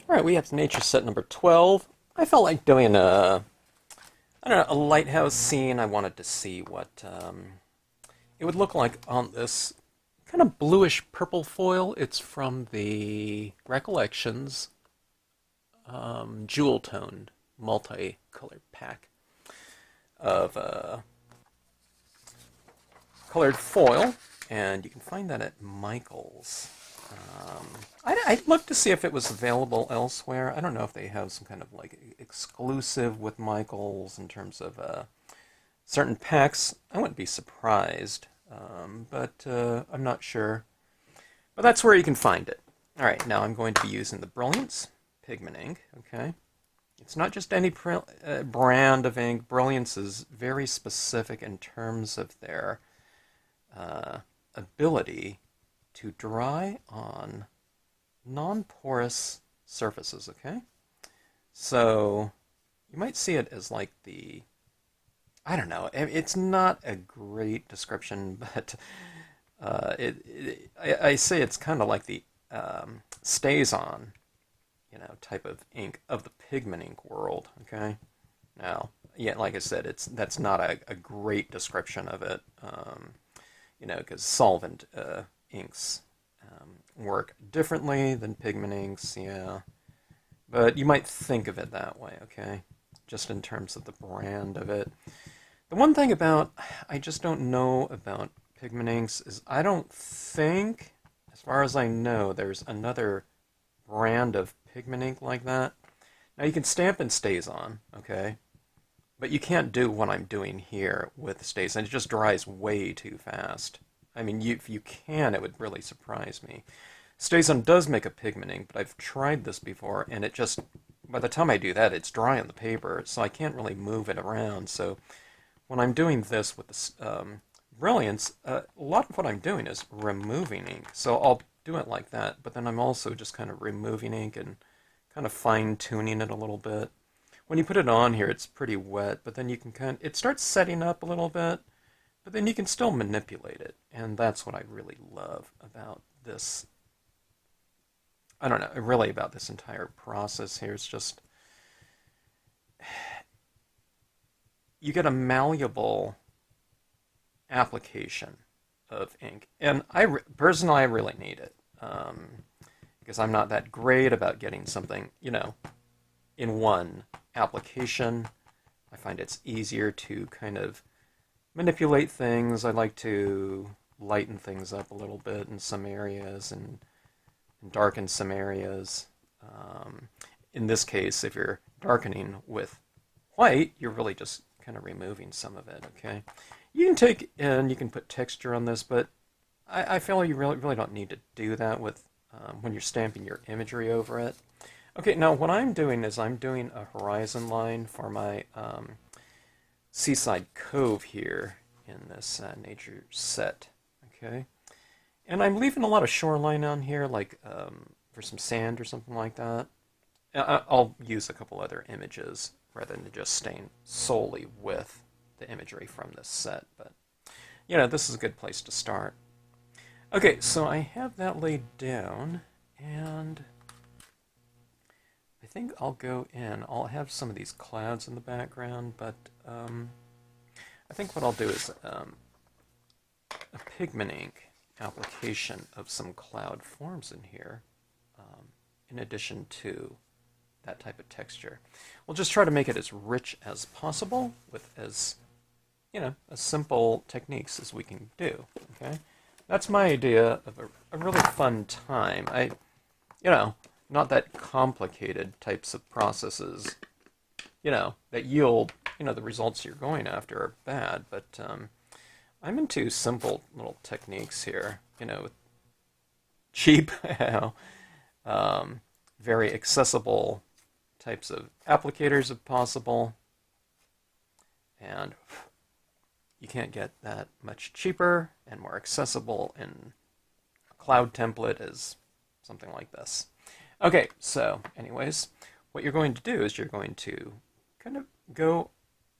All right, we have nature set number 12. I felt like doing I don't know, a lighthouse scene. I wanted to see what it would look like on this kind of bluish purple foil. It's from the Recollections jewel toned multicolored pack of colored foil, and you can find that at Michael's. I looked to see if it was available elsewhere. I don't know if they have some kind of like exclusive with Michael's in terms of certain packs. I wouldn't be surprised, but I'm not sure. But that's where you can find it. All right, now I'm going to be using the Brilliance pigment ink. Okay, it's not just any brand of ink. Brilliance is very specific in terms of their ability to dry on non-porous surfaces, okay? So you might see it as like I don't know, it's not a great description, but I say it's kind of like the stays on, type of ink of the pigment ink world, okay? Now, yeah, like I said, that's not a great description of it. Because solvent inks work differently than pigment inks, yeah. But you might think of it that way, okay? Just in terms of the brand of it. The one thing I just don't know about pigment inks is I don't think, as far as I know, there's another brand of pigment ink like that. Now you can stamp in StazOn, okay? But you can't do what I'm doing here with StazOn. It just dries way too fast. I mean, if you can, it would really surprise me. StazOn does make a pigment ink, but I've tried this before, and it just, by the time I do that, it's dry on the paper, so I can't really move it around. So when I'm doing this with the Brilliance, a lot of what I'm doing is removing ink. So I'll do it like that, but then I'm also just kind of removing ink and kind of fine-tuning it a little bit. When you put it on here, it's pretty wet, but then you can it starts setting up a little bit, but then you can still manipulate it, and that's what I really love about this. I don't know, really about this entire process here. It's just, you get a malleable application of ink, and personally, I really need it, because I'm not that great about getting something, in one application. I find it's easier to kind of manipulate things. I like to lighten things up a little bit in some areas and darken some areas. In this case, if you're darkening with white, you're really just kind of removing some of it, okay? You can take and you can put texture on this, but I feel you really don't need to do that with when you're stamping your imagery over it. Okay, now what I'm doing is I'm doing a horizon line for my seaside cove here in this nature set, okay? And I'm leaving a lot of shoreline on here, like for some sand or something like that. I'll use a couple other images rather than just staying solely with the imagery from this set, but this is a good place to start. Okay, so I have that laid down, and I think I'll go in. I'll have some of these clouds in the background, but I think what I'll do is a pigment ink application of some cloud forms in here, in addition to that type of texture. We'll just try to make it as rich as possible with as simple techniques as we can do. Okay, that's my idea of a really fun time. Not that complicated types of processes, that yield, the results you're going after are bad, but I'm into simple little techniques here, cheap, very accessible types of applicators if possible, and you can't get that much cheaper and more accessible in a cloud template as something like this. Okay, so anyways, what you're going to do is you're going to kind of go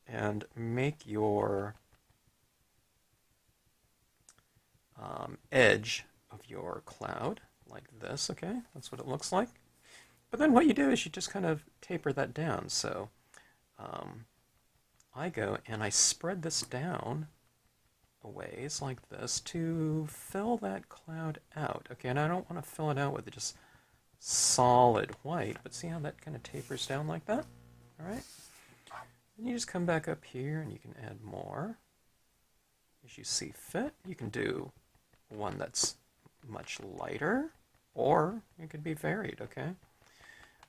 and make your edge of your cloud like this, okay? That's what it looks like. But then what you do is you just kind of taper that down. So I go and I spread this down a ways like this to fill that cloud out. Okay, and I don't want to fill it out with just solid white, but see how that kind of tapers down like that? All right. And you just come back up here and you can add more as you see fit. You can do one that's much lighter, or it could be varied, okay?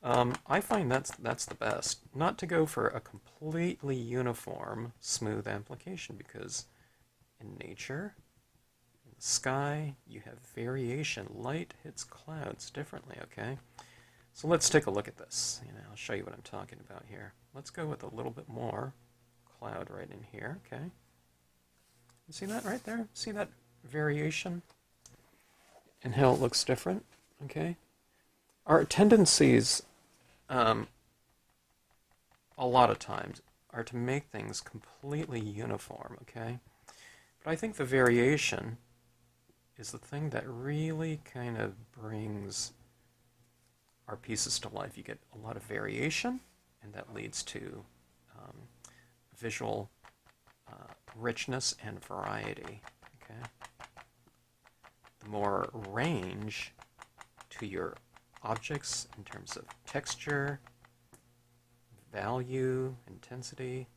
I find that's the best. Not to go for a completely uniform, smooth application, because in nature, in the sky, you have variation. Light hits clouds differently, okay? So let's take a look at this. I'll show you what I'm talking about here. Let's go with a little bit more cloud right in here, okay? You see that right there? See that variation? And how it looks different, okay? Our tendencies, a lot of times, are to make things completely uniform, okay? But I think the variation is the thing that really kind of brings our pieces to life. You get a lot of variation, and that leads to visual richness and variety, okay? The more range to your objects in terms of texture, value, intensity,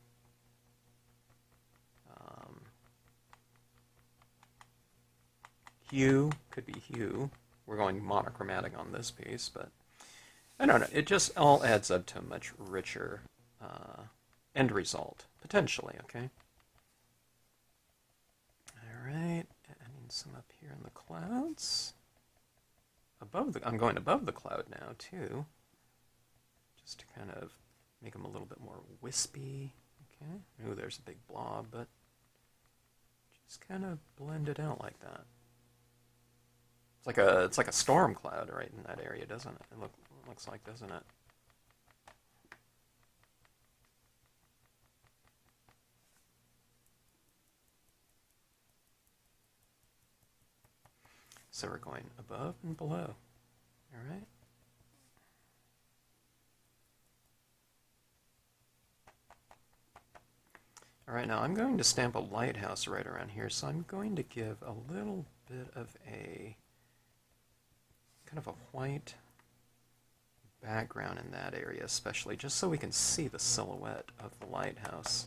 hue, could be hue. We're going monochromatic on this piece, but I don't know. It just all adds up to a much richer end result, potentially, okay? All right, adding some up here in the clouds. I'm going above the cloud now, too, just to kind of make them a little bit more wispy, okay? Ooh, there's a big blob, but just kind of blend it out like that. It's like a storm cloud right in that area, doesn't it? It looks like, doesn't it? So we're going above and below. All right. All right, now I'm going to stamp a lighthouse right around here, so I'm going to give a little bit of a kind of a white background in that area, especially just so we can see the silhouette of the lighthouse.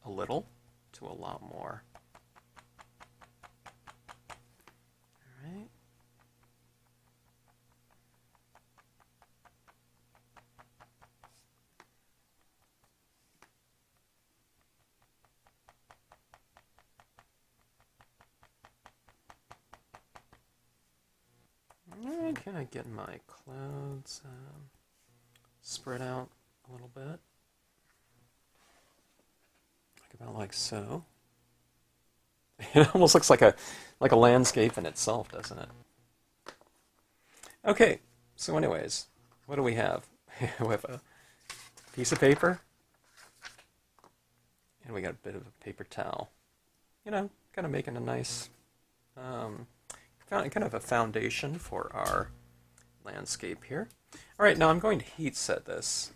A little to a lot more. All right. Alright, kind of getting my clouds spread out a little bit. About like so. It almost looks like a landscape in itself, doesn't it? Okay, so anyways, what do we have? We have a piece of paper, and we got a bit of a paper towel. Kind of making a nice, kind of a foundation for our landscape here. All right, now I'm going to heat set this.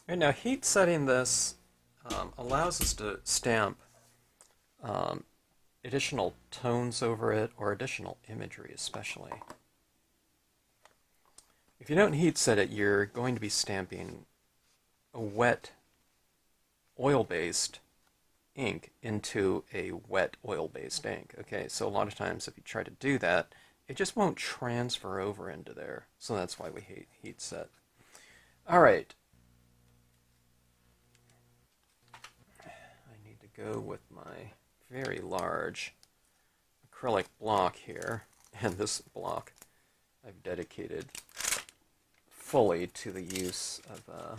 Right now, heat setting this allows us to stamp additional tones over it, or additional imagery especially. If you don't heat set it, you're going to be stamping a wet oil-based ink into a wet oil-based ink. Okay, so a lot of times if you try to do that, it just won't transfer over into there. So that's why we heat set. All right. Go with my very large acrylic block here, and this block I've dedicated fully to the use of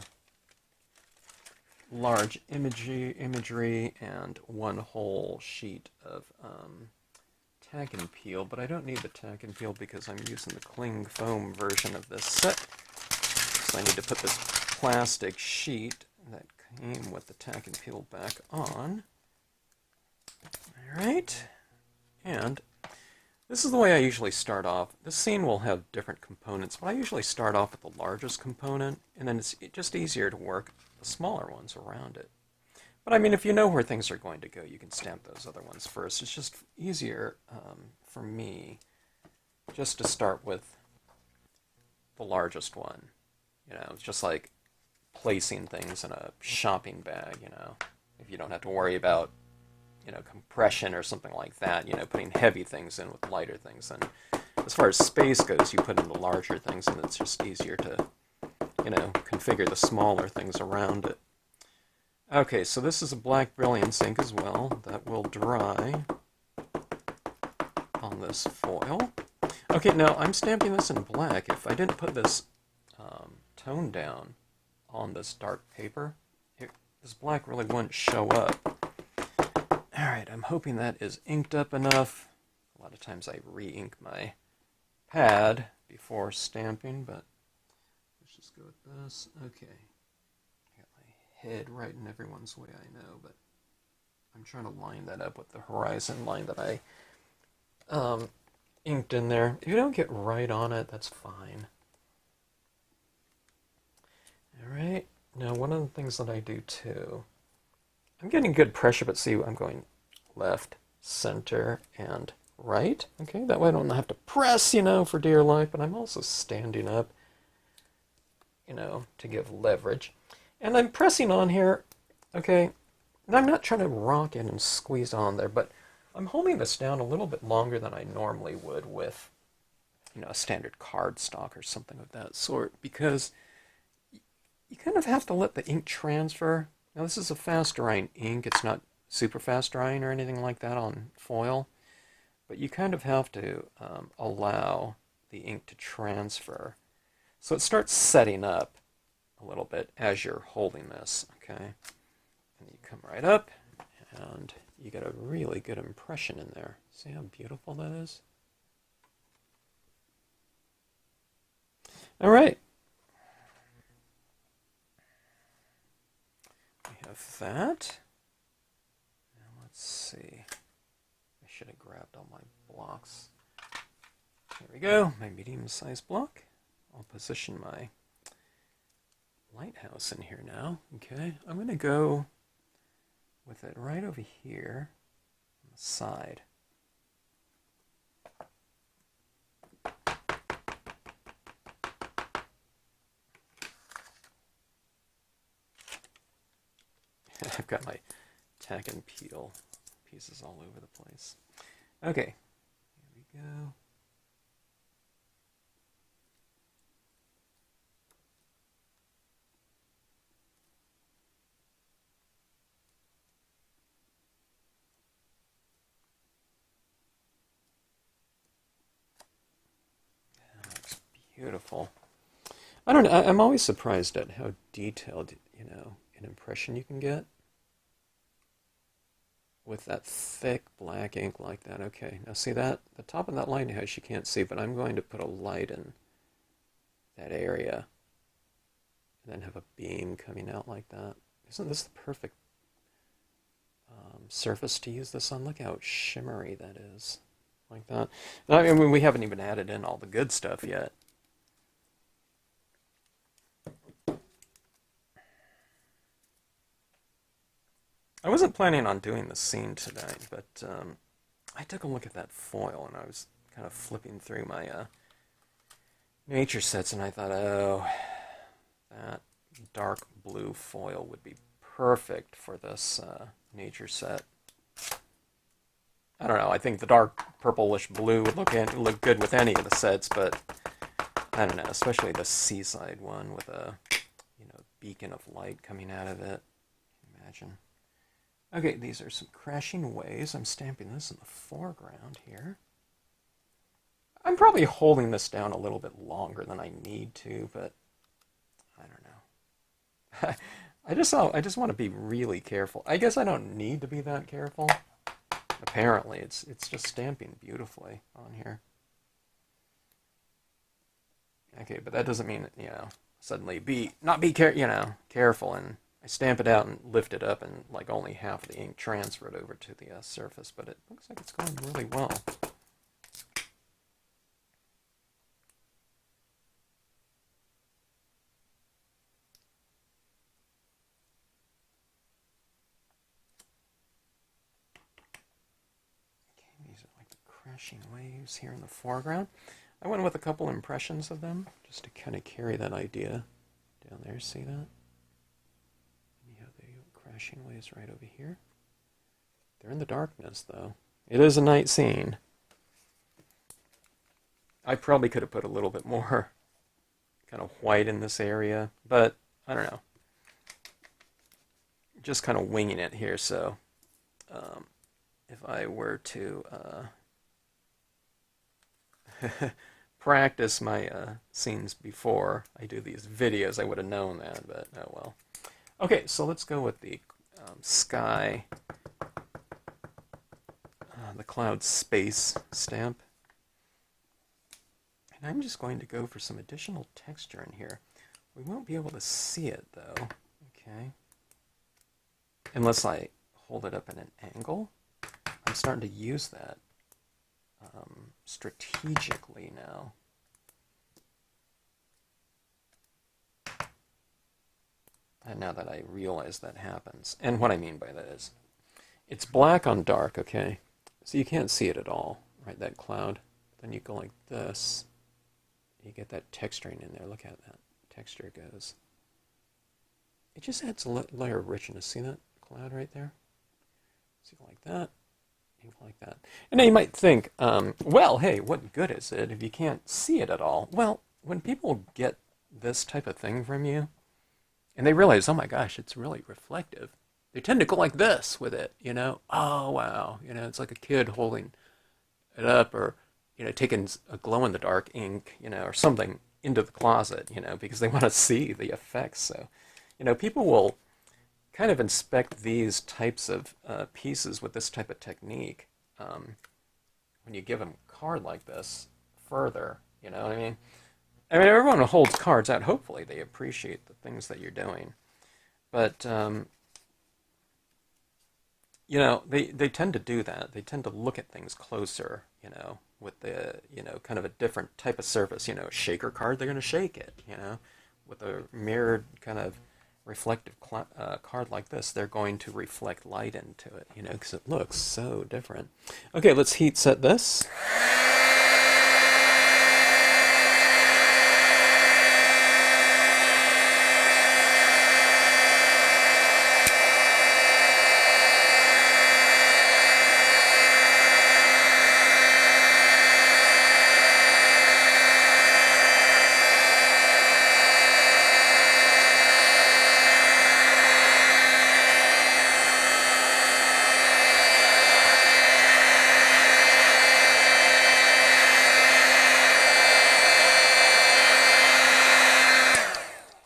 large imagery and one whole sheet of tack and peel, but I don't need the tack and peel because I'm using the cling foam version of this set. So I need to put this plastic sheet that came with the tack and peel back on. Alright, and this is the way I usually start off. This scene will have different components, but I usually start off with the largest component, and then it's just easier to work the smaller ones around it. But I mean, if you know where things are going to go, you can stamp those other ones first. It's just easier for me just to start with the largest one. You know, it's just like placing things in a shopping bag, you know. If you don't have to worry about, you know, compression or something like that, you know, putting heavy things in with lighter things. And as far as space goes, you put in the larger things, and it's just easier to, you know, configure the smaller things around it. Okay, so this is a black brilliance ink as well that will dry on this foil. Okay, now I'm stamping this in black. If I didn't put this tone down on this dark paper, this black really wouldn't show up. Alright, I'm hoping that is inked up enough. A lot of times I re-ink my pad before stamping, but let's just go with this. Okay. I got my head right in everyone's way, I know, but I'm trying to line that up with the horizon line that I inked in there. If you don't get right on it, that's fine. Alright, now one of the things that I do too, I'm getting good pressure, but see, I'm going left, center, and right. Okay, that way I don't have to press, you know, for dear life, but I'm also standing up, you know, to give leverage. And I'm pressing on here, okay, and I'm not trying to rock it and squeeze on there, but I'm holding this down a little bit longer than I normally would with, you know, a standard cardstock or something of that sort, because you kind of have to let the ink transfer. Now this is a fast drying ink, it's not super fast drying or anything like that on foil, but you kind of have to allow the ink to transfer. So it starts setting up a little bit as you're holding this, okay? And you come right up, and you get a really good impression in there. See how beautiful that is? All right. We have that. Now let's see. I should have grabbed all my blocks. Here we go, my medium-sized block. I'll position my lighthouse in here now. Okay, I'm going to go with it right over here on the side. I've got my tack and peel pieces all over the place. Okay, here we go. That looks beautiful. I don't know, I'm always surprised at how detailed, you know, an impression you can get with that thick black ink like that. Okay, now see that? The top of that lighthouse you can't see, but I'm going to put a light in that area and then have a beam coming out like that. Isn't this the perfect surface to use this on? Look how shimmery that is. Like that. I mean, we haven't even added in all the good stuff yet. I wasn't planning on doing this scene tonight, but I took a look at that foil, and I was kind of flipping through my nature sets, and I thought, oh, that dark blue foil would be perfect for this nature set. I don't know, I think the dark purplish blue would look good with any of the sets, but I don't know, especially the seaside one with a, you know, beacon of light coming out of it. Imagine. Okay, these are some crashing waves. I'm stamping this in the foreground here. I'm probably holding this down a little bit longer than I need to, but I don't know. I just want to be really careful. I guess I don't need to be that careful. Apparently, it's just stamping beautifully on here. Okay, but that doesn't mean, suddenly careful, and I stamp it out and lift it up, and like only half the ink transferred over to the surface, but it looks like it's going really well. Okay, these are like the crashing waves here in the foreground. I went with a couple impressions of them, just to kind of carry that idea down there. See that? You have the crashing waves right over here. They're in the darkness, though. It is a night scene. I probably could have put a little bit more kind of white in this area, but I don't know. Just kind of winging it here, so if I were to practice my scenes before I do these videos, I would have known that, but oh well. Okay, so let's go with the sky, the cloud space stamp. And I'm just going to go for some additional texture in here. We won't be able to see it, though, okay? Unless I hold it up at an angle. I'm starting to use that strategically now. And now that I realize that happens. And what I mean by that is, it's black on dark, okay? So you can't see it at all, right, that cloud. Then you go like this. You get that texturing in there. Look how that texture goes. It just adds a layer of richness. See that cloud right there? So you go like that. You go like that. And now you might think, well, hey, what good is it if you can't see it at all? Well, when people get this type of thing from you, and they realize, oh my gosh, it's really reflective, they tend to go like this with it, Oh, wow. It's like a kid holding it up, or, taking a glow-in-the-dark ink, or something into the closet, because they want to see the effects. So, people will kind of inspect these types of pieces with this type of technique when you give them a card like this further, you know what I mean? I mean, everyone who holds cards out, hopefully they appreciate the things that you're doing. But, they tend to do that. They tend to look at things closer, with the, kind of a different type of surface. A shaker card, they're going to shake it, With a mirrored kind of reflective card like this, they're going to reflect light into it, because it looks so different. Okay, let's heat set this.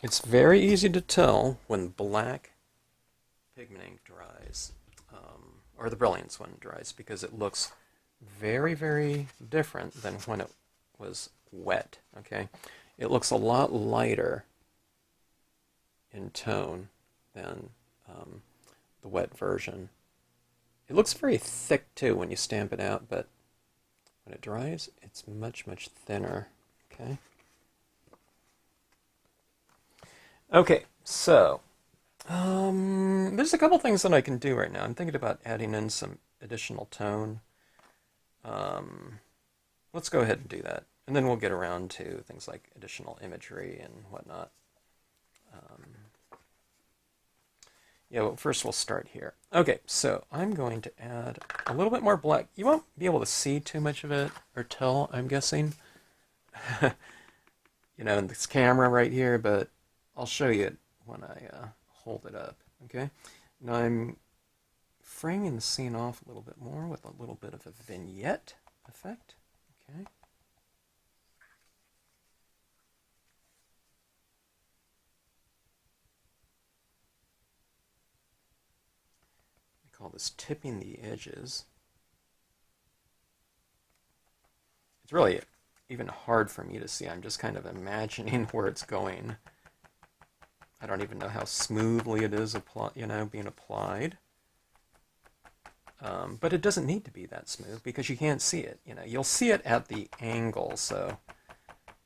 It's very easy to tell when black pigment ink dries, or the Brilliance one dries, because it looks very, very different than when it was wet, okay? It looks a lot lighter in tone than the wet version. It looks very thick, too, when you stamp it out, but when it dries, it's much, much thinner, okay? Okay, so there's a couple things that I can do right now. I'm thinking about adding in some additional tone. Let's go ahead and do that, and then we'll get around to things like additional imagery and whatnot. Well, first we'll start here. Okay, so I'm going to add a little bit more black. You won't be able to see too much of it or tell, I'm guessing, in this camera right here, but I'll show you it when I hold it up, okay? Now I'm framing the scene off a little bit more with a little bit of a vignette effect, okay? call this tipping the edges. It's really even hard for me to see. I'm just kind of imagining where it's going. I don't even know how smoothly it is being applied. But it doesn't need to be that smooth because you can't see it. You'll see it at the angle. So,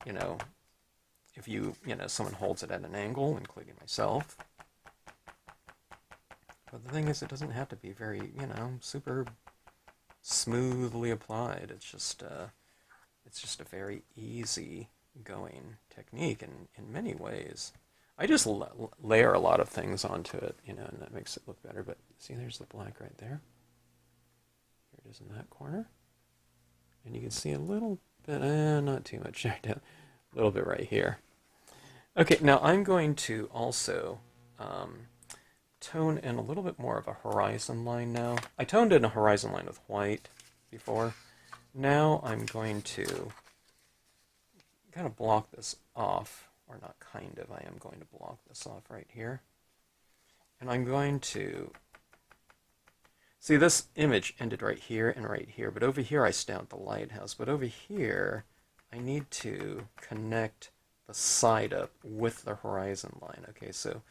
if someone holds it at an angle, including myself. But the thing is, it doesn't have to be very, super smoothly applied. It's just a very easy going technique in many ways. I just layer a lot of things onto it, and that makes it look better. But see, there's the black right there. Here it is in that corner. And you can see a little bit, not too much, a little bit right here. Okay, now I'm going to also tone in a little bit more of a horizon line now. I toned in a horizon line with white before. Now I'm going to kind of block this off, or not kind of, I am going to block this off right here. And I'm going to, see this image ended right here and right here, but over here I stamped the lighthouse, but over here I need to connect the side up with the horizon line. Okay, so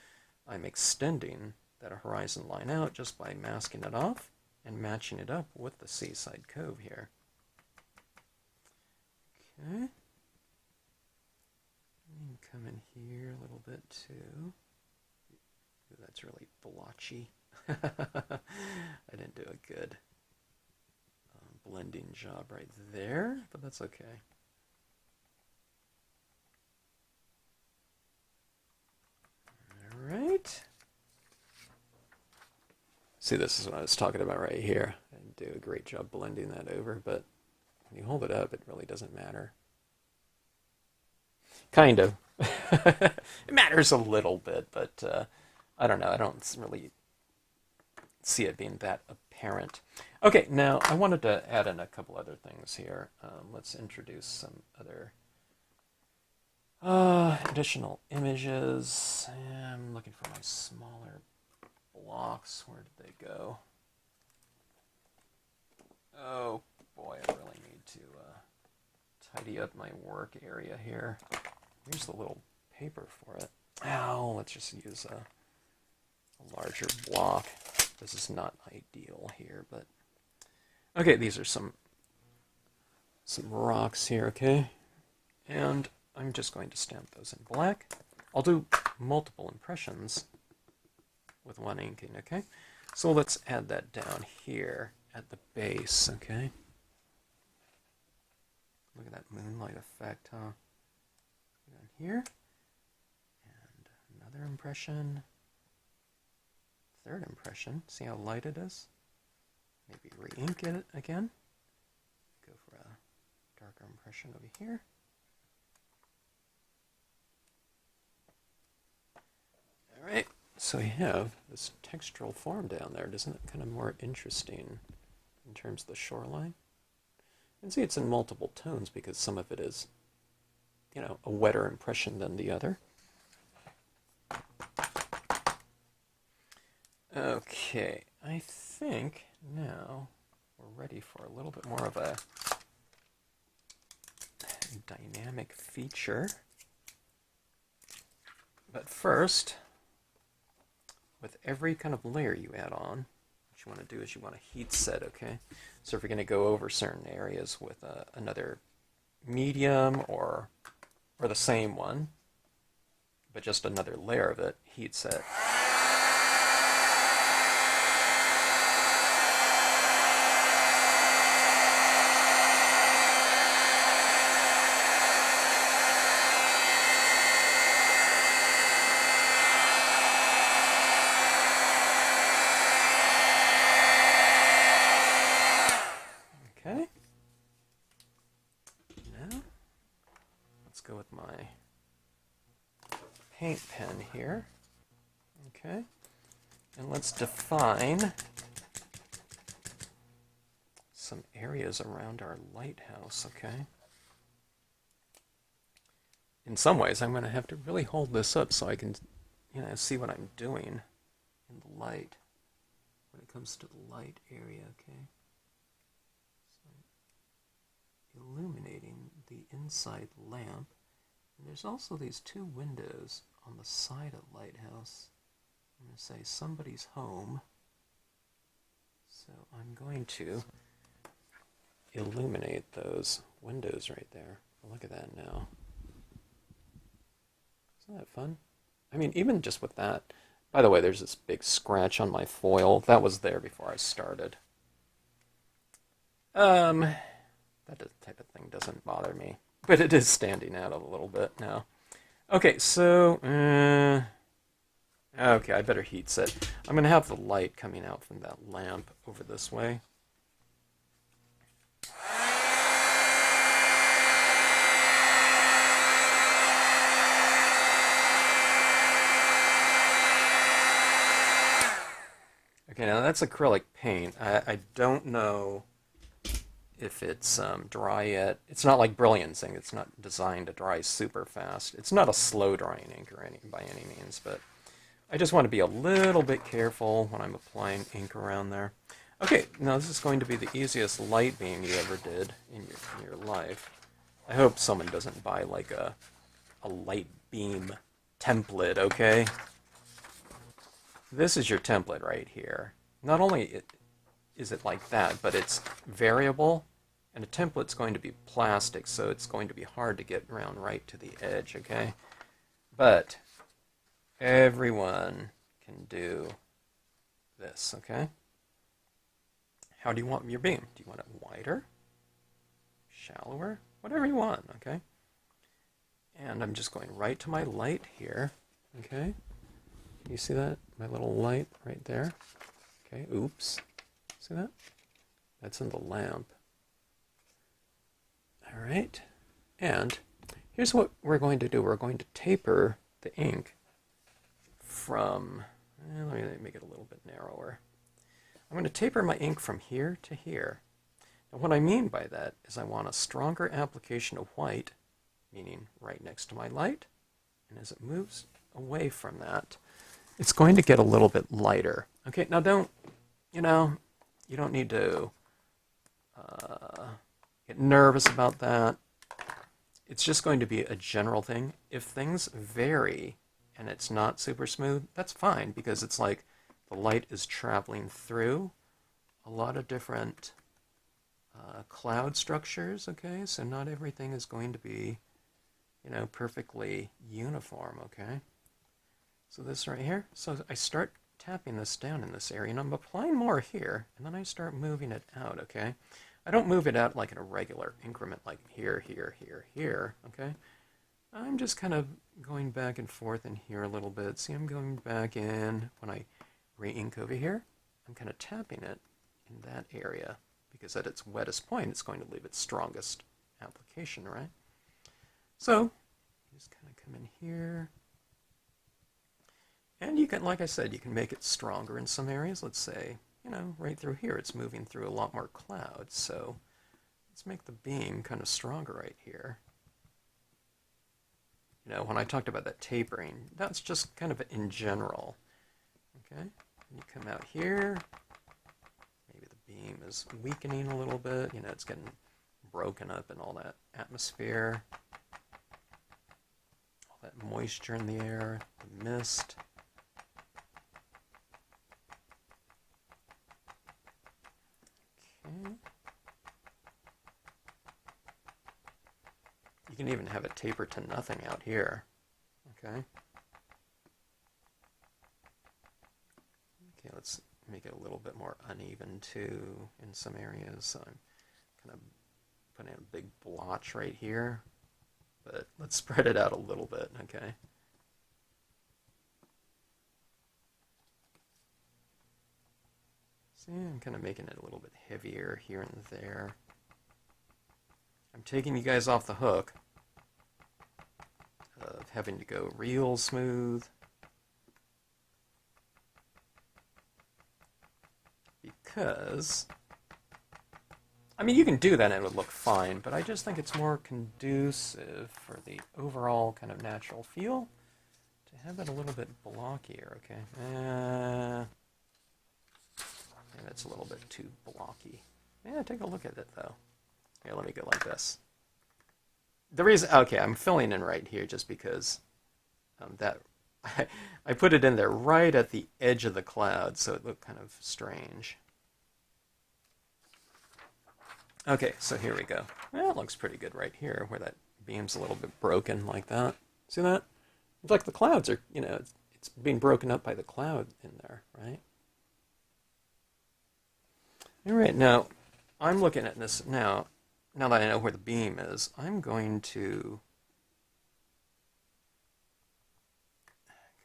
I'm extending that horizon line out just by masking it off and matching it up with the seaside cove here. Okay. And come in here a little bit too. Ooh, that's really blotchy. I didn't do a good blending job right there, but that's okay. All right. See, this is what I was talking about right here. I didn't do a great job blending that over, but when you hold it up, it really doesn't matter. Kind of. It matters a little bit, but I don't know. I don't really see it being that apparent. Okay, now I wanted to add in a couple other things here. Let's introduce some other additional images. I'm looking for my smaller blocks. Where did they go? Oh boy, I really need to tidy up my work area here. Here's the little paper for it. Oh, let's just use a larger block. This is not ideal here, but okay, these are some rocks here, okay? And I'm just going to stamp those in black. I'll do multiple impressions with one inking, okay? So let's add that down here at the base, okay? Look at that moonlight effect, huh? Down here. And another impression. Third impression. See how light it is? Maybe re-ink it again. Go for a darker impression over here. All right. So we have this textural form down there. Isn't it kind of more interesting in terms of the shoreline? And see, it's in multiple tones because some of it is, a wetter impression than the other. Okay, I think now we're ready for a little bit more of a dynamic feature. But first, with every kind of layer you add on, what you want to do is you want to heat set, okay? So if you're going to go over certain areas with another medium or the same one, but just another layer of it, heat set. Okay. Now, let's go with my paint pen here. Okay. And let's define some areas around our lighthouse, okay? In some ways, I'm going to have to really hold this up so I can, see what I'm doing in the light. when it comes to the light area, okay? So, illuminating the inside lamp. And there's also these two windows on the side of the lighthouse. I'm going to say somebody's home. So I'm going to illuminate those windows right there. Look at that now. Isn't that fun? I mean, even just with that. By the way, there's this big scratch on my foil. That was there before I started. That type of thing doesn't bother me. But it is standing out a little bit now. Okay, so... okay, I better heat set. I'm going to have the light coming out from that lamp over this way. Okay, now that's acrylic paint. I don't know if it's dry yet. It's not like Brilliance ink. It's not designed to dry super fast. It's not a slow drying ink or by any means, but I just want to be a little bit careful when I'm applying ink around there. Okay, now this is going to be the easiest light beam you ever did in your life. I hope someone doesn't buy like a light beam template, okay? This is your template right here. Not only is it like that, but it's variable, and a template's going to be plastic, so it's going to be hard to get around right to the edge, okay? But everyone can do this, okay? How do you want your beam? Do you want it wider? Shallower? Whatever you want, okay? And I'm just going right to my light here, okay? You see that? My little light right there. Okay, oops. See that? That's in the lamp. All right. And here's what we're going to do. We're going to taper the ink from... let me make it a little bit narrower. I'm going to taper my ink from here to here. And what I mean by that is I want a stronger application of white, meaning right next to my light. And as it moves away from that, it's going to get a little bit lighter. Okay, now don't, you don't need to get nervous about that. It's just going to be a general thing. If things vary and it's not super smooth, that's fine, because it's like the light is traveling through a lot of different cloud structures, okay? So not everything is going to be, perfectly uniform, okay? So this right here, so I start tapping this down in this area, and I'm applying more here, and then I start moving it out, okay? I don't move it out like in a regular increment, like here, here, here, here, okay? I'm just kind of going back and forth in here a little bit. See, I'm going back in. When I re-ink over here, I'm kind of tapping it in that area, because at its wettest point, it's going to leave its strongest application, right? So, just kind of come in here. And you can, like I said, you can make it stronger in some areas. Let's say, right through here, it's moving through a lot more clouds. So let's make the beam kind of stronger right here. When I talked about that tapering, that's just kind of in general. Okay, you come out here. Maybe the beam is weakening a little bit. It's getting broken up in all that atmosphere. All that moisture in the air, the mist. You can even have it taper to nothing out here. Okay. Okay, let's make it a little bit more uneven too in some areas. So I'm kind of putting a big blotch right here, but let's spread it out a little bit, okay? See, I'm kind of making it a little bit heavier here and there. I'm taking you guys off the hook of having to go real smooth, because, you can do that and it would look fine, but I just think it's more conducive for the overall kind of natural feel to have it a little bit blockier, okay? And it's a little bit too blocky. Yeah, take a look at it though. Here, let me go like this. The reason, okay, I'm filling in right here just because that I put it in there right at the edge of the cloud, so it looked kind of strange. Okay, so here we go. Well, it looks pretty good right here, where that beam's a little bit broken like that. See that? It's like the clouds are, you know, it's being broken up by the cloud in there, right? All right, now I'm looking at this now. Now that I know where the beam is, I'm going to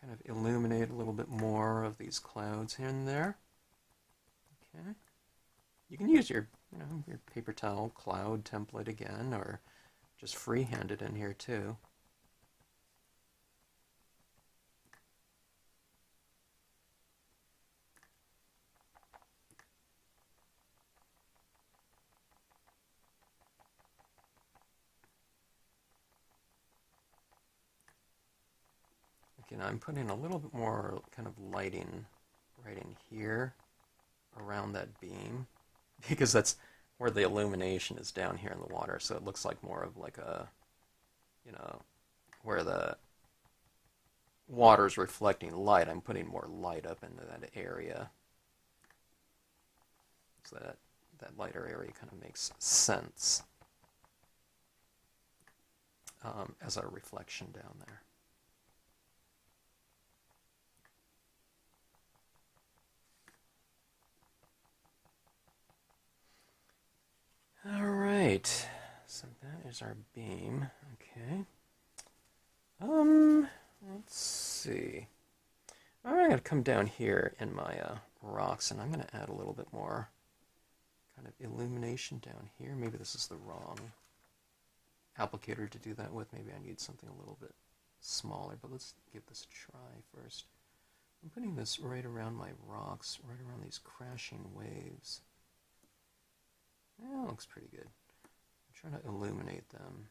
kind of illuminate a little bit more of these clouds here and there. Okay. You can use your, your paper towel cloud template again, or just freehand it in here too. Okay, now I'm putting a little bit more kind of lighting right in here around that beam, because that's where the illumination is, down here in the water, so it looks like more of like a, where the water's reflecting light. I'm putting more light up into that area, so that lighter area kind of makes sense as a reflection down there. All right, so that is our beam. Okay. Let's see. I'm going to come down here in my rocks, and I'm going to add a little bit more kind of illumination down here. Maybe this is the wrong applicator to do that with. Maybe I need something a little bit smaller, but let's give this a try first. I'm putting this right around my rocks, right around these crashing waves. Yeah, it looks pretty good. I'm trying to illuminate them.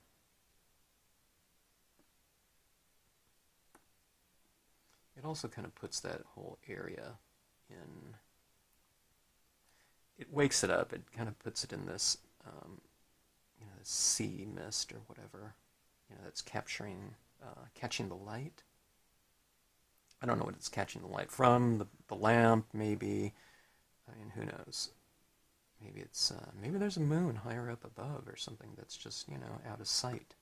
It also kind of puts that whole area in, it wakes it up. It kind of puts it in this, this sea mist or whatever, that's catching the light. I don't know what it's catching the light from, the lamp maybe. I mean, who knows? Maybe it's, maybe there's a moon higher up above or something that's just, out of sight.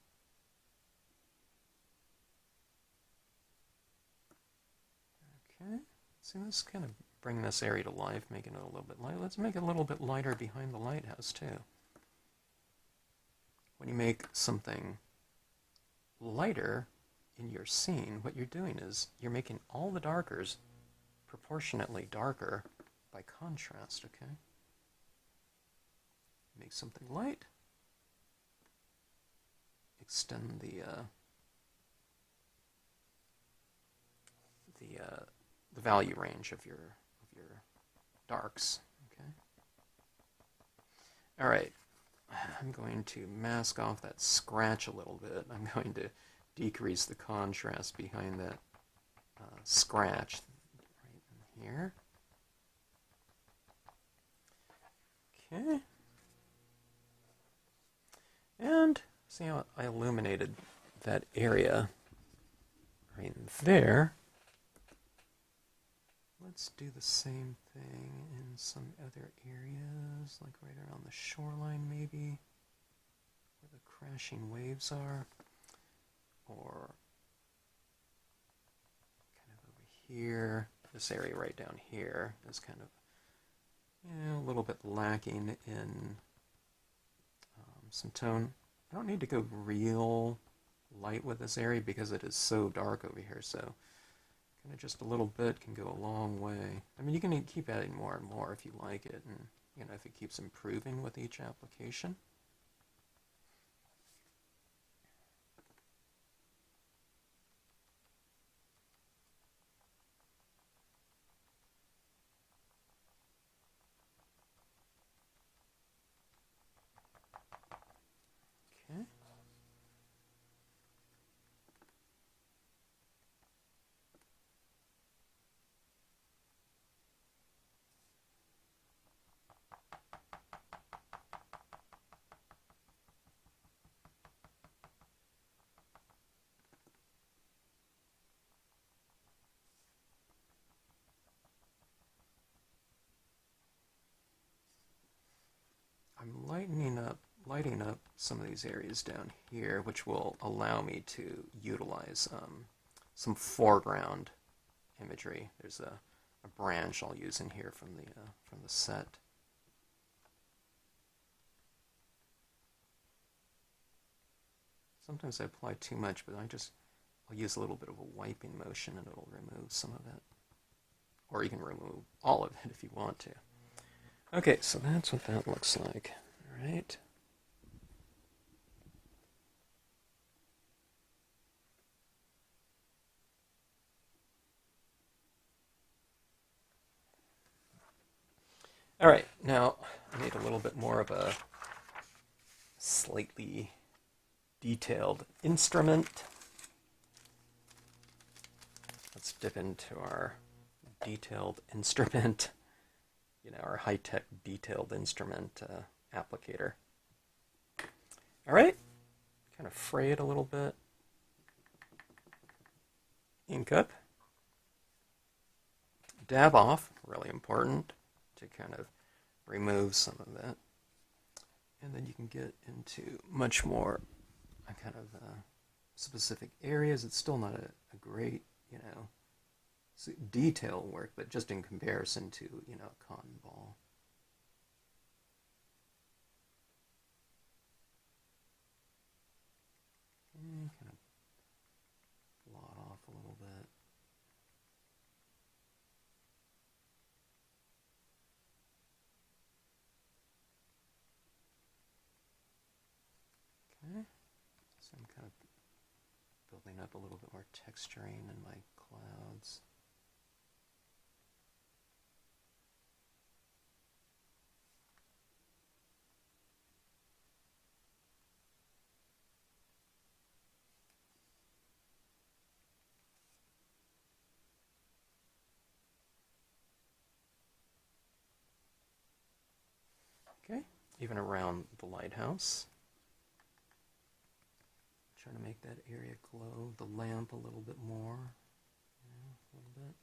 Okay, so let's kind of bring this area to life, making it a little bit light. Let's make it a little bit lighter behind the lighthouse too. When you make something lighter in your scene, what you're doing is you're making all the darkers proportionately darker by contrast, okay? Make something light. Extend the value range of your darks, okay? All right, I'm going to mask off that scratch a little bit. I'm going to decrease the contrast behind that scratch right in here. Okay. And see how I illuminated that area right there. Let's do the same thing in some other areas, like right around the shoreline maybe, where the crashing waves are, or kind of over here. This area right down here is kind of, a little bit lacking in some tone. I don't need to go real light with this area because it is so dark over here, so kind of just a little bit can go a long way. I mean, you can keep adding more and more if you like it, and if it keeps improving with each application. Okay. lighting up some of these areas down here, which will allow me to utilize some foreground imagery. There's a branch I'll use in here from the set. Sometimes I apply too much, but I'll use a little bit of a wiping motion and it'll remove some of it. Or you can remove all of it if you want to. Okay, so that's what that looks like. All right. All right, now I need a little bit more of a slightly detailed instrument. Let's dip into our detailed instrument, our high-tech detailed instrument applicator. All right, kind of fray it a little bit. Ink up. Dab off, really important to kind of remove some of that. And then you can get into much more kind of specific areas. It's still not a great, detail work, but just in comparison to, a cotton ball. And kind of blot off a little bit. Okay, so I'm kind of building up a little bit more texturing in my clouds. Okay, even around the lighthouse. Trying to make that area glow, the lamp a little bit more, a little bit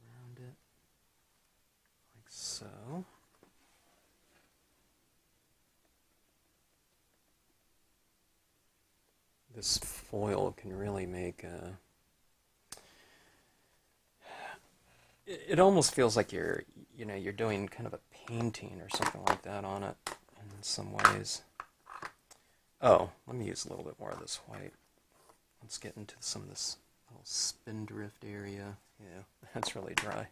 around it, like so. This foil can really make it almost feels like you're doing kind of a painting or something like that on it. In some ways. Oh, let me use a little bit more of this white. Let's get into some of this little spindrift area. Yeah, that's really dry.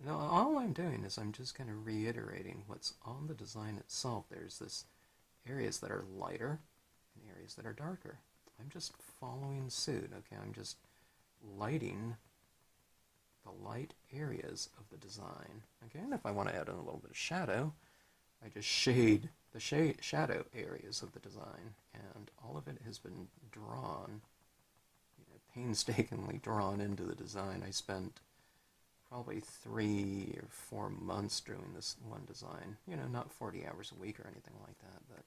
Now, all I'm doing is I'm just kind of reiterating what's on the design itself. There's this areas that are lighter and areas that are darker. I'm just following suit, okay? I'm just lighting the light areas of the design. Okay, and if I want to add in a little bit of shadow, I just shade the shadow areas of the design, and all of it has been drawn, painstakingly drawn into the design. I spent probably 3 or 4 months doing this one design. Not 40 hours a week or anything like that, but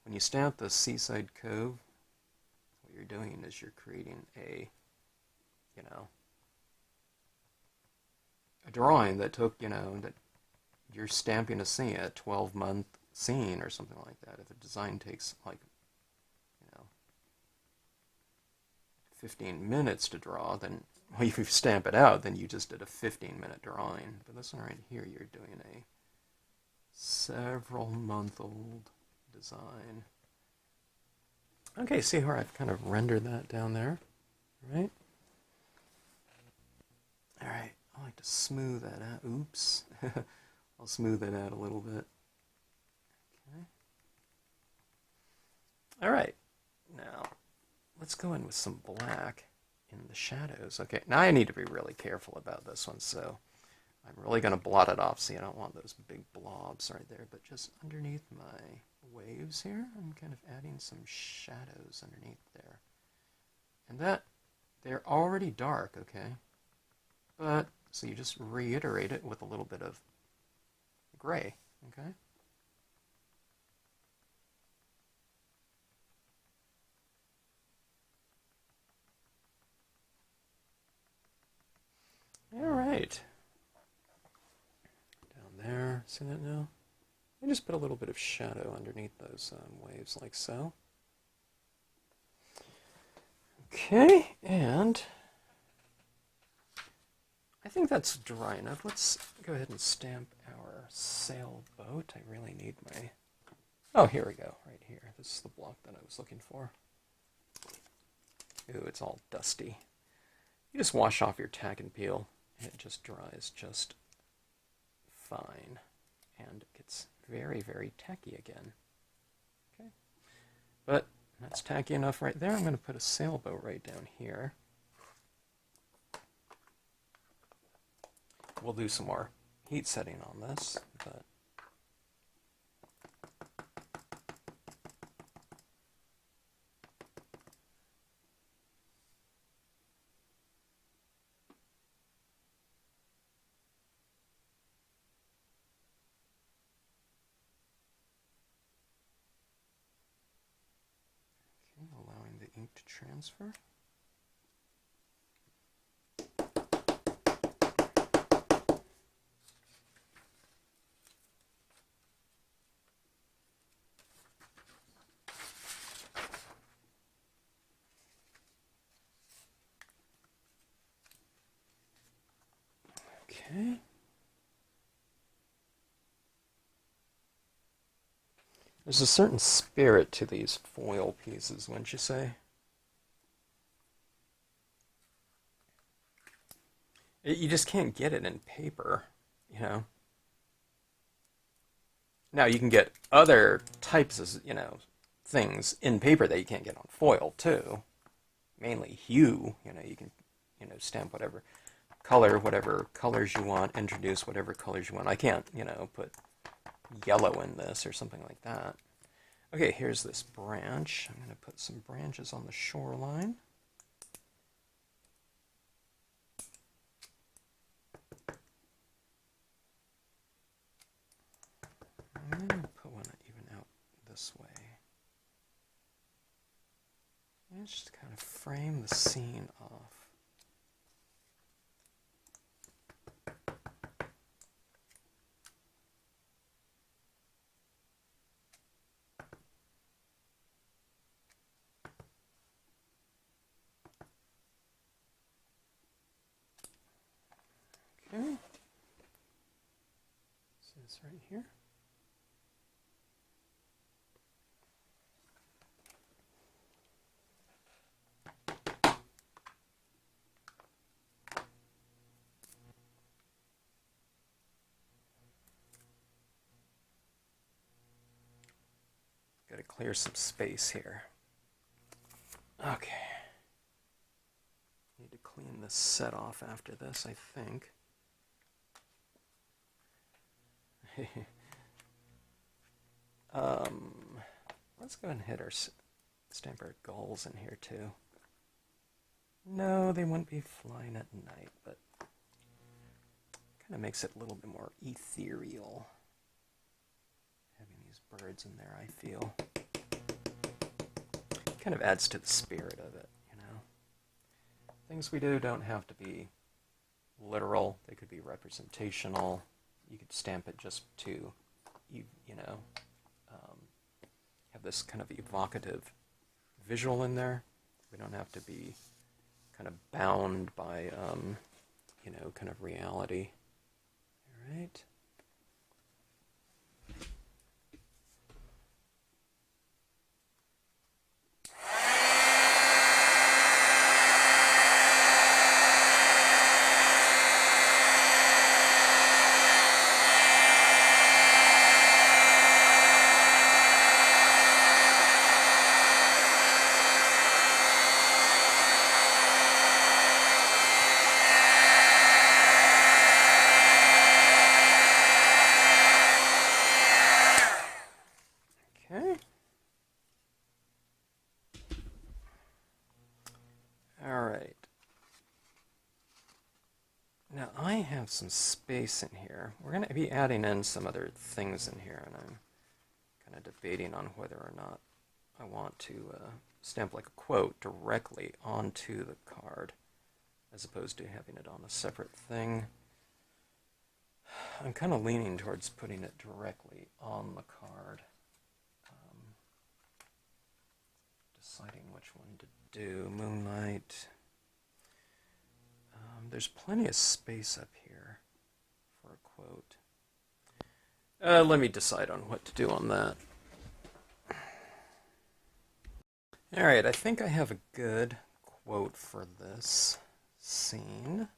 when you stamp the Seaside Cove, what you're doing is you're creating a drawing that took, that you're stamping a scene, a 12-month scene or something like that. If a design takes, 15 minutes to draw, then, if you stamp it out, then you just did a 15-minute drawing. But this one right here, you're doing a several-month-old design. Okay, see how I've kind of rendered that down there, right? All right. I like to smooth that out. Oops. I'll smooth that out a little bit. Okay. All right. Now, let's go in with some black in the shadows. Okay, now I need to be really careful about this one, so I'm really going to blot it off. See, I don't want those big blobs right there, but just underneath my waves here, I'm kind of adding some shadows underneath there. And they're already dark, okay? But, so you just reiterate it with a little bit of gray, okay? right. Down there, see that now? I just put a little bit of shadow underneath those waves like so. Okay, and I think that's dry enough. Let's go ahead and stamp our sailboat. I really need my... Oh, here we go, right here. This is the block that I was looking for. Ooh, it's all dusty. You just wash off your tack and peel, and it just dries just fine. And it gets very, very tacky again. Okay, but that's tacky enough right there. I'm going to put a sailboat right down here. We'll do some more heat setting on this, but allowing the ink to transfer. Okay. There's a certain spirit to these foil pieces, wouldn't you say? You just can't get it in paper, you know? Now, you can get other types of, things in paper that you can't get on foil, too. Mainly hue, you can, stamp whatever colors you want, introduce whatever colors you want. I can't, put yellow in this or something like that. Okay, here's this branch. I'm going to put some branches on the shoreline. I'm going to put one even out this way. And just kind of frame the scene off. Okay. So it's right here. Got to clear some space here. Okay. Need to clean this set off after this, I think. Let's go ahead and hit our stamp our gulls in here too. No, they wouldn't be flying at night, but kind of makes it a little bit more ethereal. Having these birds in there, I feel. Kind of adds to the spirit of it, Things we do don't have to be literal. They could be representational. You could stamp it just to, have this kind of evocative visual in there. We don't have to be kind of bound by, kind of reality. All right. Now I have some space in here. We're going to be adding in some other things in here, and I'm kind of debating on whether or not I want to stamp like a quote directly onto the card, as opposed to having it on a separate thing. I'm kind of leaning towards putting it directly on the card. Deciding which one to do. Moonlight. There's plenty of space up here for a quote. Let me decide on what to do on that. Alright, I think I have a good quote for this scene.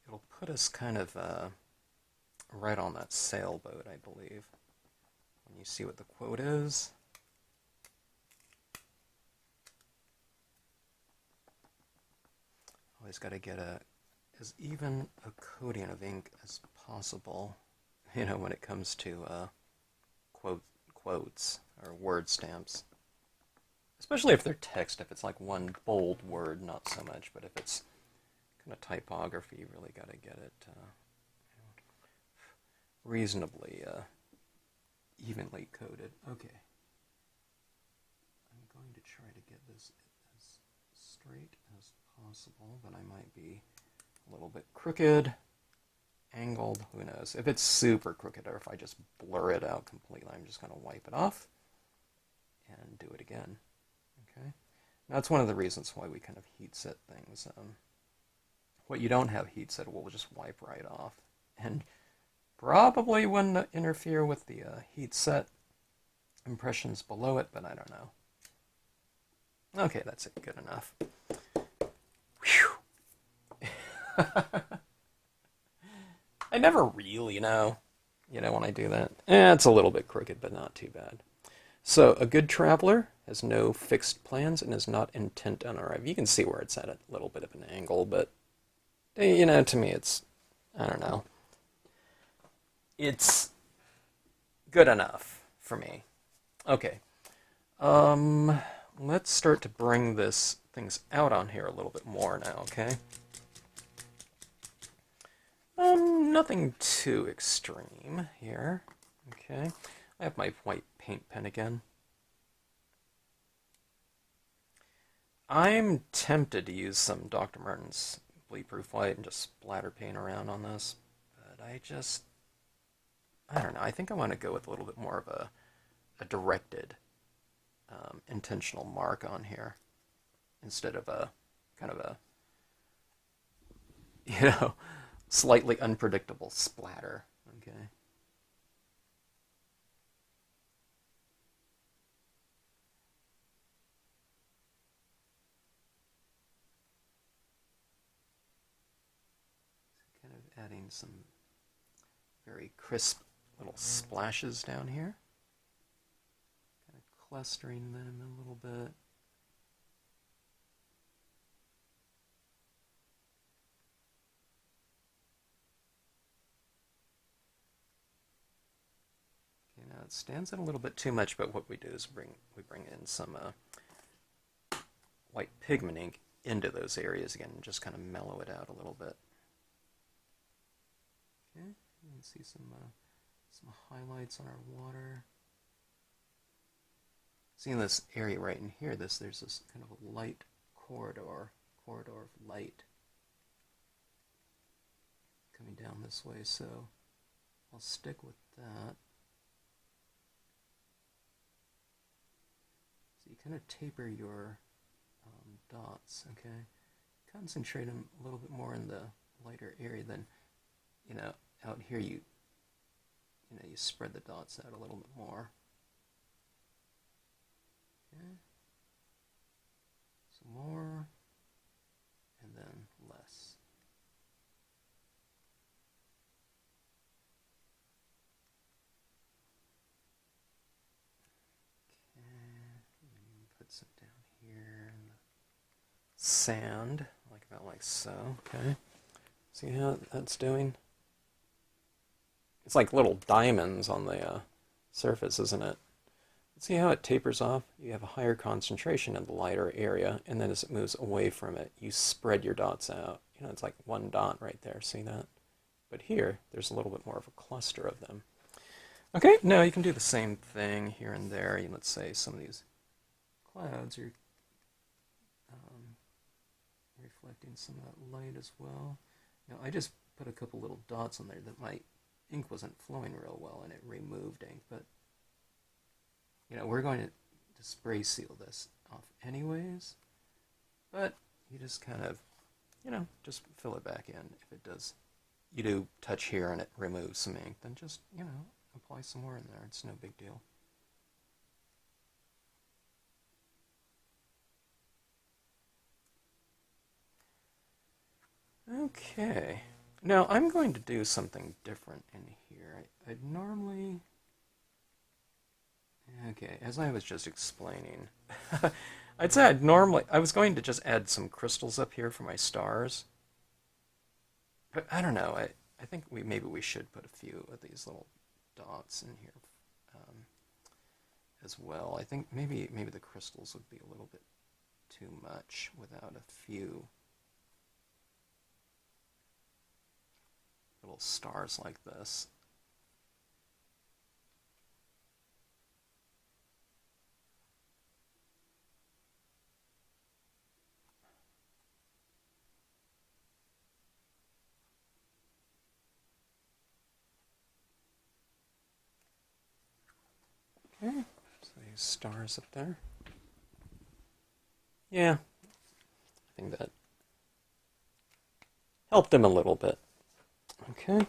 It'll put us kind of right on that sailboat, I believe. When you see what the quote is. Always got to get as even a coating of ink as possible, you know, when it comes to quotes or word stamps. Especially if they're text, if it's like one bold word, not so much, but if it's kind of typography, you really got to get it reasonably evenly coated. Okay. I'm going to try to get this as straight as possible, but I might be a little bit crooked, angled, who knows. If it's super crooked or if I just blur it out completely, I'm just going to wipe it off and do it again. Okay, now that's one of the reasons why we kind of heat set things. What you don't have heat set will just wipe right off, and probably wouldn't interfere with the heat set impressions below it, but I don't know. Okay, that's it. Good enough. Whew. I never really know, when I do that. It's a little bit crooked, but not too bad. So, a good traveler has no fixed plans and is not intent on arriving. You can see where it's at a little bit of an angle, but, to me it's, I don't know. It's good enough for me. Okay. Let's start to bring things out on here a little bit more now, okay? Nothing too extreme here. Okay. I have my white paint pen again. I'm tempted to use some Dr. Martin's bleed-proof white and just splatter paint around on this, but I don't know. I think I want to go with a little bit more of a directed, intentional mark on here instead of a kind of a, slightly unpredictable splatter. Okay. So kind of adding some very crisp little splashes down here. Kind of clustering them a little bit. Okay, now it stands out a little bit too much, but what we do is we bring in some white pigment ink into those areas again and just kind of mellow it out a little bit. Okay, you can see some highlights on our water. See in this area right in here, there's this kind of a light corridor of light coming down this way, so I'll stick with that. So you kind of taper your dots, okay? Concentrate them a little bit more in the lighter area than, out here you spread the dots out a little bit more. Okay. Some more, and then less. Okay, put some down here in the sand, about like so. Okay, see how that's doing? It's like little diamonds on the surface, isn't it? See how it tapers off? You have a higher concentration in the lighter area, and then as it moves away from it, you spread your dots out. It's like one dot right there, see that? But here, there's a little bit more of a cluster of them. Okay, now you can do the same thing here and there. Let's say some of these clouds are reflecting some of that light as well. Now, I just put a couple little dots on there that my ink wasn't flowing real well and it removed ink, but we're going to spray seal this off anyways, but you just kind of, just fill it back in. If it does, you do touch here and it removes some ink, then just, apply some more in there. It's no big deal. Okay. Now I'm going to do something different in here. I'd normally... Okay, as I was just explaining, I'd say I was going to just add some crystals up here for my stars. But I don't know, I think maybe we should put a few of these little dots in here as well. I think maybe the crystals would be a little bit too much without a few little stars like this. Okay, so these stars up there. Yeah, I think that helped them a little bit. Okay.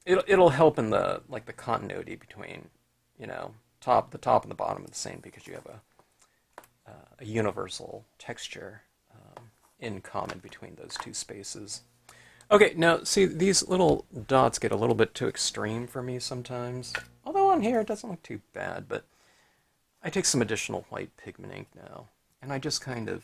It'll help in the continuity between, the top and the bottom of the same, because you have a universal texture in common between those two spaces. Okay, now see, these little dots get a little bit too extreme for me sometimes. Although on here it doesn't look too bad, but I take some additional white pigment ink now, and I just kind of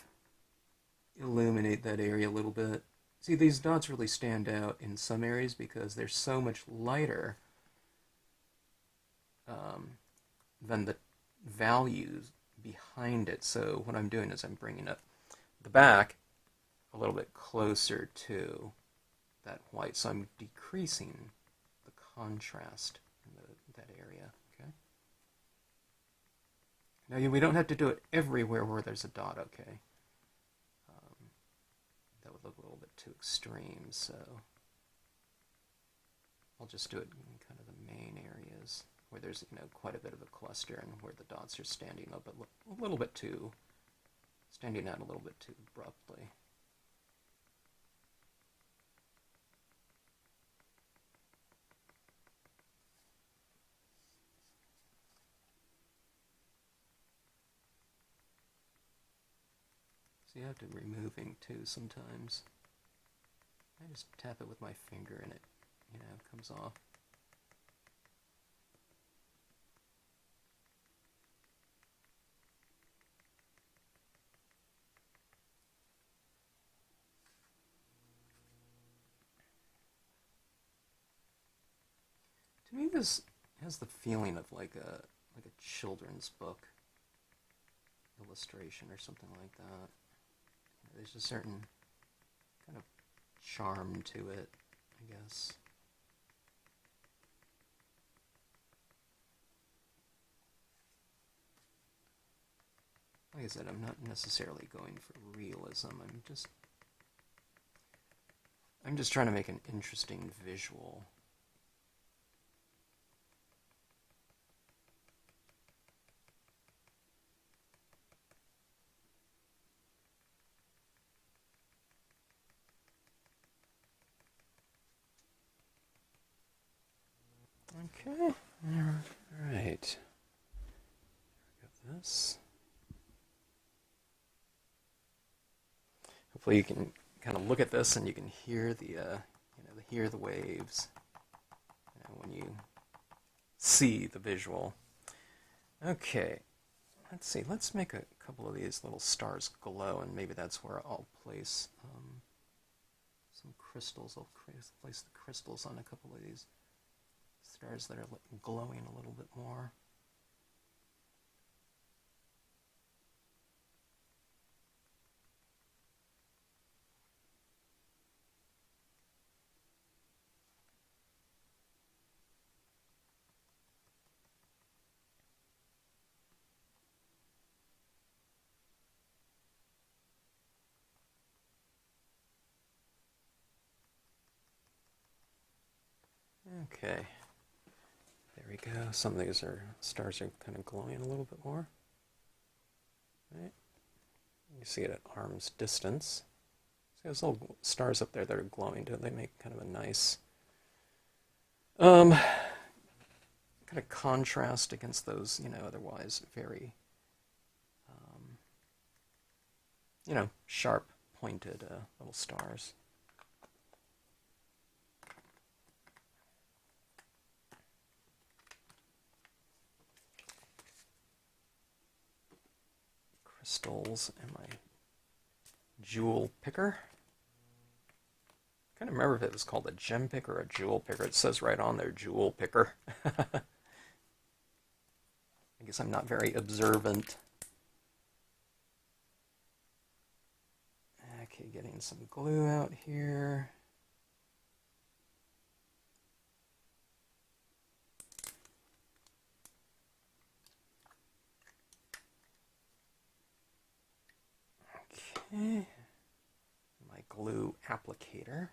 illuminate that area a little bit. See, these dots really stand out in some areas because they're so much lighter than the values behind it. So what I'm doing is I'm bringing up the back a little bit closer to that white. So I'm decreasing the contrast in that area. Okay. Now we don't have to do it everywhere where there's a dot. Okay. That would look a little bit too extreme. So I'll just do it in kind of the main areas where there's quite a bit of a cluster and where the dots are standing up a little bit too, standing out a little bit too abruptly. So you have to remove ink too sometimes. I just tap it with my finger and it, comes off. To me, this has the feeling of like a children's book illustration or something like that. There's a certain kind of charm to it, I guess. Like I said, I'm not necessarily going for realism. I'm just trying to make an interesting visual. Okay, all right. Got this. Hopefully you can kind of look at this and you can hear hear the waves when you see the visual. Okay, let's see. Let's make a couple of these little stars glow, and maybe that's where I'll place some crystals. I'll place the crystals on a couple of these stars that are glowing a little bit more. Okay, there we go. Some of these stars are kind of glowing a little bit more. Right. You see it at arm's distance. See those little stars up there that are glowing? Do they make kind of a nice kind of contrast against those, otherwise very, sharp, pointed little stars. Crystals and my jewel picker. I can't remember if it was called a gem picker or a jewel picker. It says right on there, jewel picker. I guess I'm not very observant. Okay, getting some glue out here. Okay, my glue applicator.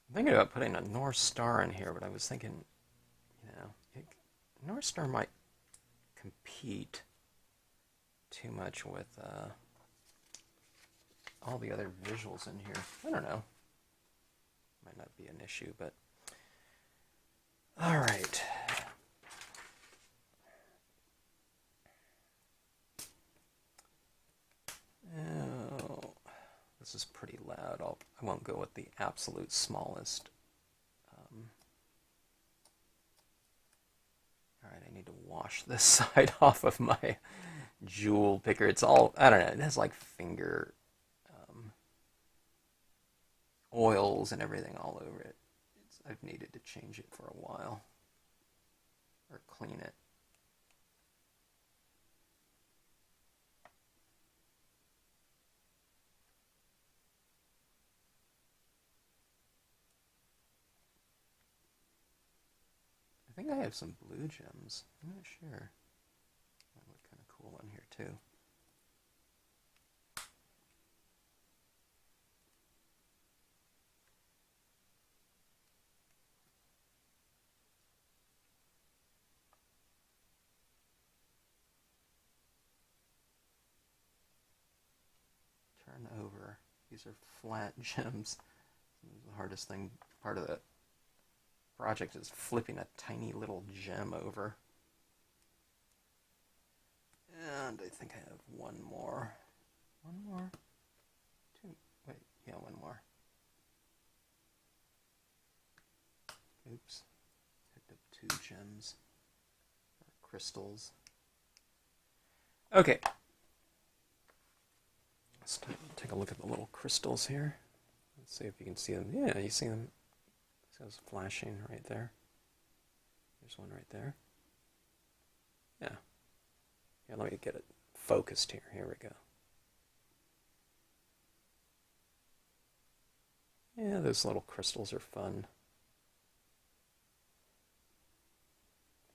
I'm thinking about putting a North Star in here, but I was thinking, North Star might compete too much with all the other visuals in here. I don't know. Might not be an issue, but all right. Oh, this is pretty loud. I won't go with the absolute smallest. All right, I need to wash this side off of my jewel picker. It's all, I don't know, it has like finger oils and everything all over it. I've needed to change it for a while. Or clean it. I think I have some blue gems. I'm not sure. That look kind of cool on here too. Turn over. These are flat gems. The hardest thing, part of the project is flipping a tiny little gem over. And I think I have one more. One more? Two. Wait, yeah, one more. Oops. Picked up two gems. Or crystals. Okay. Let's take a look at the little crystals here. Let's see if you can see them. Yeah, you see them. It says flashing right there. There's one right there. Yeah. Yeah, let me get it focused here. Here we go. Yeah, those little crystals are fun.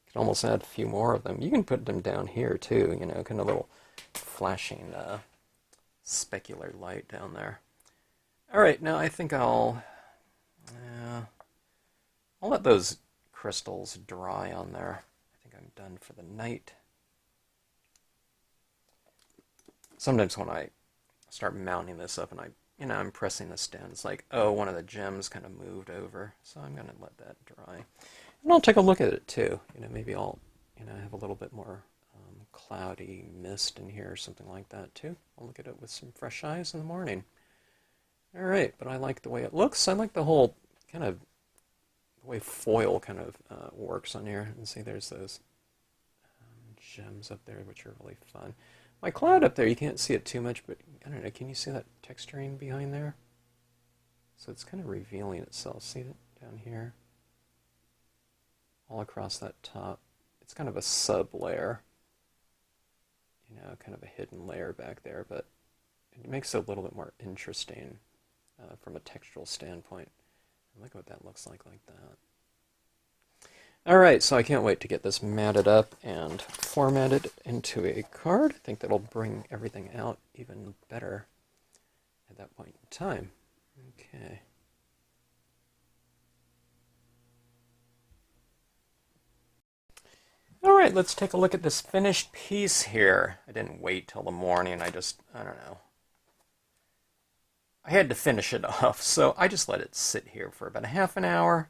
You can almost add a few more of them. You can put them down here too, kind of little flashing specular light down there. All right, now I think I'll let those crystals dry on there. I think I'm done for the night. Sometimes when I start mounting this up and I'm pressing this down, it's like, oh, one of the gems kind of moved over. So I'm going to let that dry. And I'll take a look at it too. Maybe I'll, have a little bit more cloudy mist in here or something like that too. I'll look at it with some fresh eyes in the morning. All right, but I like the way it looks. I like the whole kind of the way foil kind of works on here. And see, there's those gems up there, which are really fun. My cloud up there, you can't see it too much, but I don't know, can you see that texturing behind there? So it's kind of revealing itself. See it down here? All across that top. It's kind of a sub-layer. Kind of a hidden layer back there, but it makes it a little bit more interesting from a textural standpoint. Look what that looks like that. All right, so I can't wait to get this matted up and formatted into a card. I think that'll bring everything out even better at that point in time. Okay. All right, let's take a look at this finished piece here. I didn't wait till the morning. I don't know. I had to finish it off, so I just let it sit here for about a half an hour.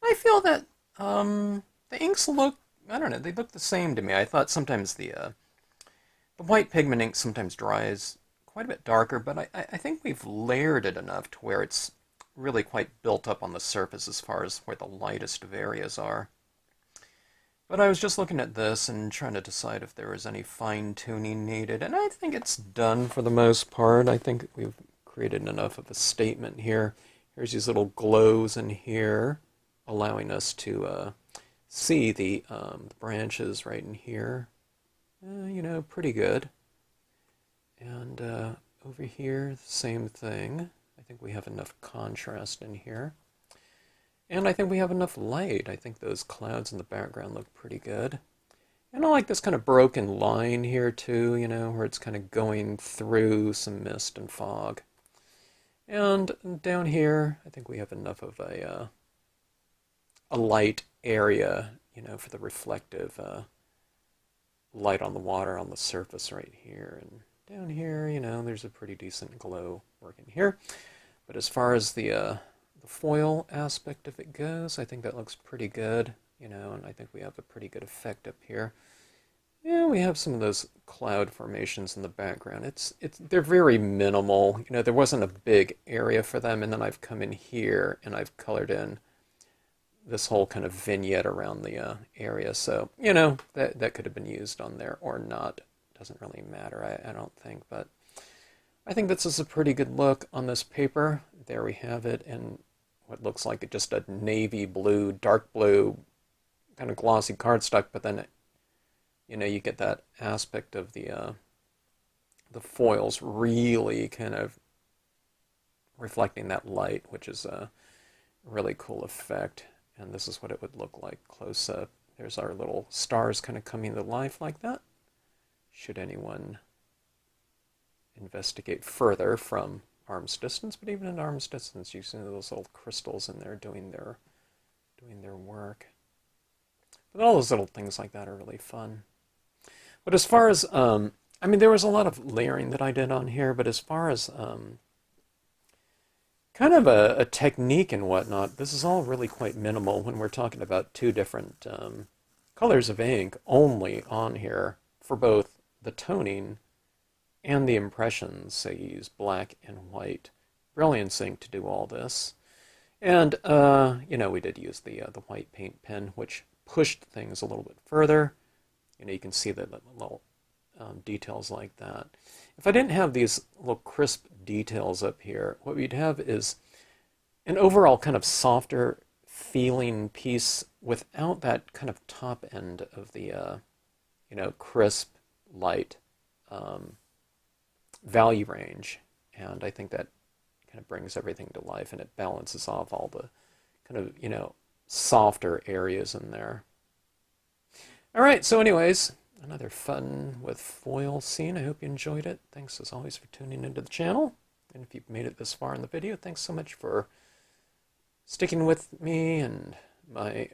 I feel that the inks look, I don't know, they look the same to me. I thought sometimes the white pigment ink sometimes dries quite a bit darker, but I think we've layered it enough to where it's really quite built up on the surface as far as where the lightest of areas are. But I was just looking at this and trying to decide if there was any fine-tuning needed, and I think it's done for the most part. I think we've created enough of a statement here. Here's these little glows in here, allowing us to see the branches right in here. Pretty good. And over here, the same thing. I think we have enough contrast in here. And I think we have enough light. I think those clouds in the background look pretty good. And I like this kind of broken line here too, where it's kind of going through some mist and fog. And down here, I think we have enough of a light area, for the reflective light on the water on the surface right here. And down here, there's a pretty decent glow working here. But as far as the foil aspect of it goes, I think that looks pretty good, and I think we have a pretty good effect up here. Yeah, we have some of those cloud formations in the background. They're very minimal. There wasn't a big area for them, and then I've come in here and I've colored in this whole kind of vignette around the area. So, that could have been used on there or not. Doesn't really matter, I don't think, but I think this is a pretty good look on this paper. There we have it in what looks like just a navy blue, dark blue, kind of glossy cardstock, but then you get that aspect of the foils really kind of reflecting that light, which is a really cool effect. And this is what it would look like close up. There's our little stars kind of coming to life like that. Should anyone investigate further from arm's distance, but even at arm's distance, you see those little crystals in there doing their work. But all those little things like that are really fun. But as far as, there was a lot of layering that I did on here, but as far as kind of a technique and whatnot, this is all really quite minimal when we're talking about two different colors of ink only on here for both the toning and the impressions. So you use black and white Brilliance ink to do all this. And, we did use the white paint pen, which pushed things a little bit further. You can see the little details like that. If I didn't have these little crisp details up here, what we'd have is an overall kind of softer feeling piece without that kind of top end of the, crisp, light value range. And I think that kind of brings everything to life, and it balances off all the kind of, softer areas in there. All right, so anyways, another fun with foil scene. I hope you enjoyed it. Thanks as always for tuning into the channel. And if you've made it this far in the video, thanks so much for sticking with me and my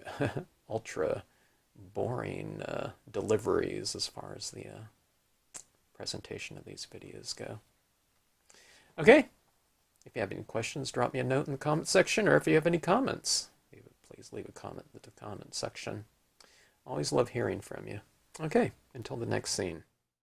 ultra boring deliveries as far as the presentation of these videos go. Okay, if you have any questions, drop me a note in the comment section, or if you have any comments, please leave a comment in the comment section. Always love hearing from you. Okay, until the next scene.